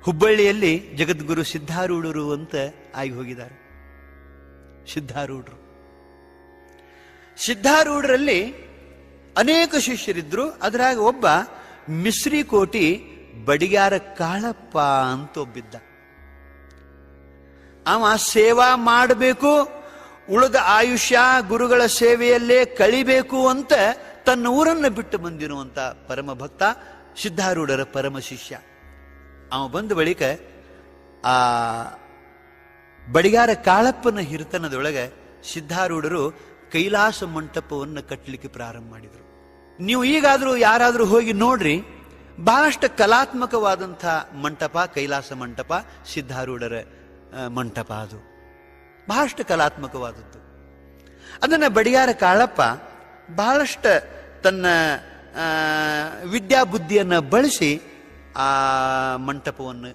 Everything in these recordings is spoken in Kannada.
ಹುಬ್ಬಳ್ಳಿಯಲ್ಲಿ ಜಗದ್ಗುರು ಸಿದ್ಧಾರೂಢರು ಅಂತ ಆಗಿ ಹೋಗಿದ್ದಾರೆ. ಸಿದ್ಧಾರೂಢರಲ್ಲಿ ಅನೇಕ ಶಿಷ್ಯರಿದ್ರು. ಅದರಾಗ ಒಬ್ಬ ಮಿಶ್ರಿಕೋಟಿ ಬಡಿಗಾರ ಕಾಳಪ್ಪ ಅಂತ ಒಬ್ಬಿದ್ದ. ಅವ ಸೇವಾ ಮಾಡಬೇಕು, ಉಳಿದ ಆಯುಷ್ಯ ಗುರುಗಳ ಸೇವೆಯಲ್ಲೇ ಕಳಿಬೇಕು ಅಂತ ತನ್ನ ಊರನ್ನು ಬಿಟ್ಟು ಬಂದಿರುವಂತ ಪರಮ ಭಕ್ತ, ಸಿದ್ಧಾರೂಢರ ಪರಮ ಶಿಷ್ಯ. ಅವ ಬಂದ ಬಳಿಕ ಆ ಬಡಿಗಾರ ಕಾಳಪ್ಪನ ಹಿರಿತನದೊಳಗೆ ಸಿದ್ಧಾರೂಢರು ಕೈಲಾಸ ಮಂಟಪವನ್ನು ಕಟ್ಟಲಿಕ್ಕೆ ಪ್ರಾರಂಭ ಮಾಡಿದರು. ನೀವು ಈಗಾದರೂ ಯಾರಾದರೂ ಹೋಗಿ ನೋಡ್ರಿ, ಬಹಳಷ್ಟು ಕಲಾತ್ಮಕವಾದಂಥ ಮಂಟಪ ಕೈಲಾಸ ಮಂಟಪ, ಸಿದ್ಧಾರೂಢರ ಮಂಟಪ. ಅದು ಬಹಳಷ್ಟು ಕಲಾತ್ಮಕವಾದದ್ದು. ಅದನ್ನು ಬಡಿಗಾರ ಕಾಳಪ್ಪ ಬಹಳಷ್ಟು ತನ್ನ ವಿದ್ಯಾಬುದ್ಧಿಯನ್ನು ಬಳಸಿ ಆ ಮಂಟಪವನ್ನು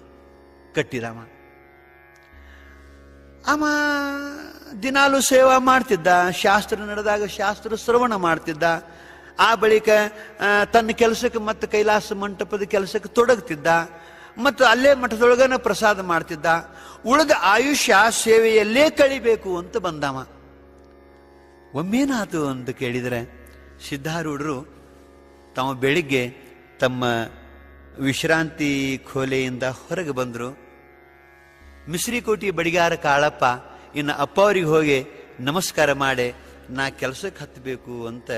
ಕಟ್ಟಿದವ. ಅವ ದಿನಾಲು ಸೇವಾ ಮಾಡ್ತಿದ್ದ, ಶಾಸ್ತ್ರ ನಡೆದಾಗ ಶಾಸ್ತ್ರ ಶ್ರವಣ ಮಾಡ್ತಿದ್ದ. ಆ ಬಳಿಕ ತನ್ನ ಕೆಲಸಕ್ಕೆ ಮತ್ತು ಕೈಲಾಸ ಮಂಟಪದ ಕೆಲಸಕ್ಕೆ ತೊಡಗ್ತಿದ್ದ, ಮತ್ತು ಅಲ್ಲೇ ಮಠದೊಳಗನ ಪ್ರಸಾದ ಮಾಡ್ತಿದ್ದ. ಉಳಿದ ಆಯುಷ್ಯ ಸೇವೆಯಲ್ಲೇ ಕಳಿಬೇಕು ಅಂತ ಬಂದವ. ಒಮ್ಮೇನಾತು ಅಂತ ಕೇಳಿದರೆ, ಸಿದ್ಧಾರೂಢರು ತಾವು ಬೆಳಿಗ್ಗೆ ತಮ್ಮ ವಿಶ್ರಾಂತಿ ಖೋಲೆಯಿಂದ ಹೊರಗೆ ಬಂದರು. ಮಿಶ್ರಿಕೋಟಿ ಬಡಿಗಾರ ಕಾಳಪ್ಪ ಇನ್ನು ಅಪ್ಪ ಅವ್ರಿಗೆ ಹೋಗಿ ನಮಸ್ಕಾರ ಮಾಡಿ ನಾ ಕೆಲಸಕ್ಕೆ ಹತ್ತಬೇಕು ಅಂತ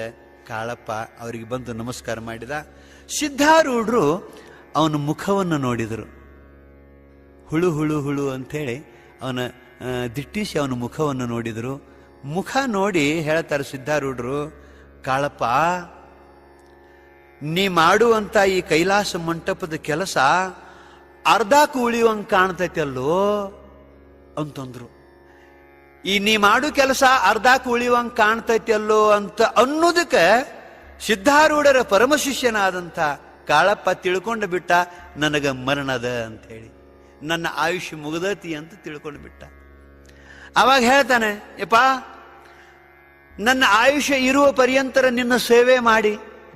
ಕಾಳಪ್ಪ ಅವರಿಗೆ ಬಂದು ನಮಸ್ಕಾರ ಮಾಡಿದ. ಸಿದ್ಧಾರೂಢರು ಅವನ ಮುಖವನ್ನು ನೋಡಿದರು. ಹುಳು ಹುಳು ಹುಳು ಅಂಥೇಳಿ ಅವನ ದಿಟ್ಟಿಸಿ ಅವನ ಮುಖವನ್ನು ನೋಡಿದರು. ಮುಖ ನೋಡಿ ಹೇಳ್ತಾರೆ ಸಿದ್ಧಾರೂಢರು, ಕಾಳಪ್ಪ, ನೀ ಮಾಡುವಂತ ಈ ಕೈಲಾಸ ಮಂಟಪದ ಕೆಲಸ ಅರ್ಧಕ್ಕೆ ಉಳಿಯುವಂಗೆ ಕಾಣ್ತೈತೆ ಅಲ್ಲೋ ಅಂತಂದ್ರು. ಈ ನೀ ಮಾಡು ಕೆಲಸ ಅರ್ಧಕ್ಕೆ ಉಳಿಯುವಂಗೆ ಕಾಣ್ತೈತೆ ಅಲ್ಲೋ ಅಂತ ಅನ್ನೋದಕ್ಕೆ ಸಿದ್ಧಾರೂಢರ ಪರಮ ಶಿಷ್ಯನಾದಂಥ ಕಾಳಪ್ಪ ತಿಳ್ಕೊಂಡು ಬಿಟ್ಟ, ನನಗೆ ಮರಣದ ಅಂತ ಹೇಳಿ, ನನ್ನ ಆಯುಷ್ಯ ಮುಗಿದತಿ ಅಂತ ತಿಳ್ಕೊಂಡು ಬಿಟ್ಟ. ಅವಾಗ ಹೇಳ್ತಾನೆ, ಯಪ್ಪ, ನನ್ನ ಆಯುಷ್ಯ ಇರುವ ಪರ್ಯಂತರ ನಿನ್ನ ಸೇವೆ ಮಾಡಿ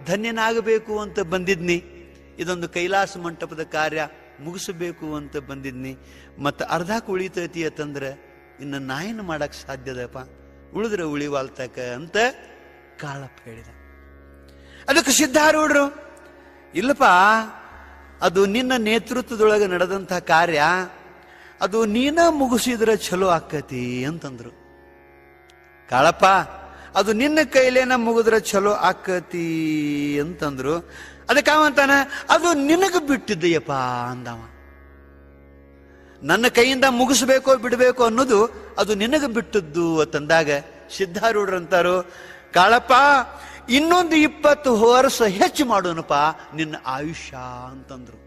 ಧನ್ಯನಾಗಬೇಕು ಅಂತ ಬಂದಿದ್ನಿ. ಇದೊಂದು ಕೈಲಾಸ ಮಂಟಪದ ಕಾರ್ಯ ಮುಗಿಸಬೇಕು ಅಂತ ಬಂದಿದ್ನಿ. ಮತ್ತು ಅರ್ಧಕ್ಕೆ ಉಳಿತೈತಿ ಅಂತಂದ್ರೆ ಇನ್ನು ನಾ ಏನು ಮಾಡಕ್ ಸಾಧ್ಯದಪ್ಪ, ಉಳಿದ್ರೆ ಉಳಿವಾಲ್ತಕ ಅಂತ ಕಾಳಪ್ಪ ಹೇಳಿದ. ಅದಕ್ಕೆ ಸಿದ್ಧಾರೂಢರು, ಇಲ್ಲಪ್ಪ, ಅದು ನಿನ್ನ ನೇತೃತ್ವದೊಳಗೆ ನಡೆದಂಥ ಕಾರ್ಯ, ಅದು ನೀನ ಮುಗಿಸಿದ್ರೆ ಚಲೋ ಆಕ್ಕತಿ ಅಂತಂದ್ರು. ಕಾಳಪ್ಪ, ಅದು ನಿನ್ನ ಕೈಲೇನ ಮುಗಿದ್ರೆ ಚಲೋ ಆಕ್ಕತಿ ಅಂತಂದ್ರು. ಅದಕ್ಕೆ ಅವಂತಾನ, ಅದು ನಿನಗೆ ಬಿಟ್ಟಿದ್ದೆಯಪ್ಪ ಅಂದವ. ನನ್ನ ಕೈಯಿಂದ ಮುಗಿಸ್ಬೇಕೋ ಬಿಡಬೇಕು ಅನ್ನೋದು ಅದು ನಿನಗೆ ಬಿಟ್ಟದ್ದು ಅಂತಂದಾಗ ಸಿದ್ಧಾರೂಢರಂತಾರು, ಕಾಳಪ್ಪ, ಇನ್ನೊಂದು 20 ವರ್ಷ ಹೆಚ್ಚು ಮಾಡೋಣಪ್ಪ ನಿನ್ನ ಆಯುಷ್ಯ ಅಂತಂದ್ರು.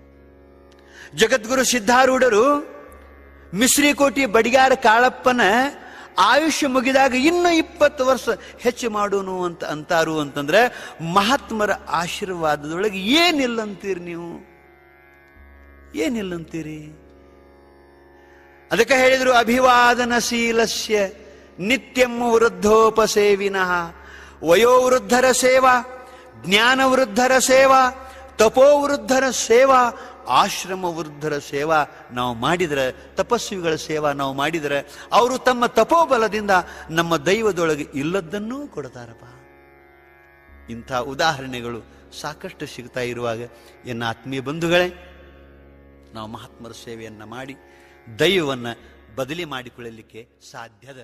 ಜಗದ್ಗುರು ಸಿದ್ಧಾರೂಢರು ಮಿಶ್ರಿಕೋಟಿ ಬಡಿಗಾರ ಕಾಳಪ್ಪನ ಆಯುಷ್ಯ ಮುಗಿದಾಗ ಇನ್ನು 20 ವರ್ಷ ಹೆಚ್ಚು ಮಾಡೋನು ಅಂತ ಅಂತಾರು ಅಂತಂದ್ರೆ ಮಹಾತ್ಮರ ಆಶೀರ್ವಾದದೊಳಗೆ ಏನಿಲ್ಲಂತೀರಿ ನೀವು? ಏನಿಲ್ಲಂತೀರಿ? ಅದಕ್ಕೆ ಹೇಳಿದ್ರು, ಅಭಿವಾದನಶೀಲಸ್ಯ ನಿತ್ಯಂ ವೃದ್ಧೋಪಸೇವಿನಃ ವಯೋವೃದ್ಧರ ಸೇವಾ, ಜ್ಞಾನವೃದ್ಧರ ಸೇವಾ, ತಪೋವೃದ್ಧರ ಸೇವಾ, ಆಶ್ರಮ ವೃದ್ಧರ ಸೇವಾ ನಾವು ಮಾಡಿದರೆ, ತಪಸ್ವಿಗಳ ಸೇವಾ ನಾವು ಮಾಡಿದರೆ ಅವರು ತಮ್ಮ ತಪೋಬಲದಿಂದ ನಮ್ಮ ದೈವದೊಳಗೆ ಇಲ್ಲದ್ದನ್ನೂ ಕೊಡ್ತಾರಪ್ಪ. ಇಂಥ ಉದಾಹರಣೆಗಳು ಸಾಕಷ್ಟು ಸಿಗ್ತಾ ಇರುವಾಗ ಎನ್ನ ಆತ್ಮೀಯ ಬಂಧುಗಳೇ, ನಾವು ಮಹಾತ್ಮರ ಸೇವೆಯನ್ನು ಮಾಡಿ ದೈವವನ್ನು ಬದಲಿ ಮಾಡಿಕೊಳ್ಳಲಿಕ್ಕೆ ಸಾಧ್ಯದ.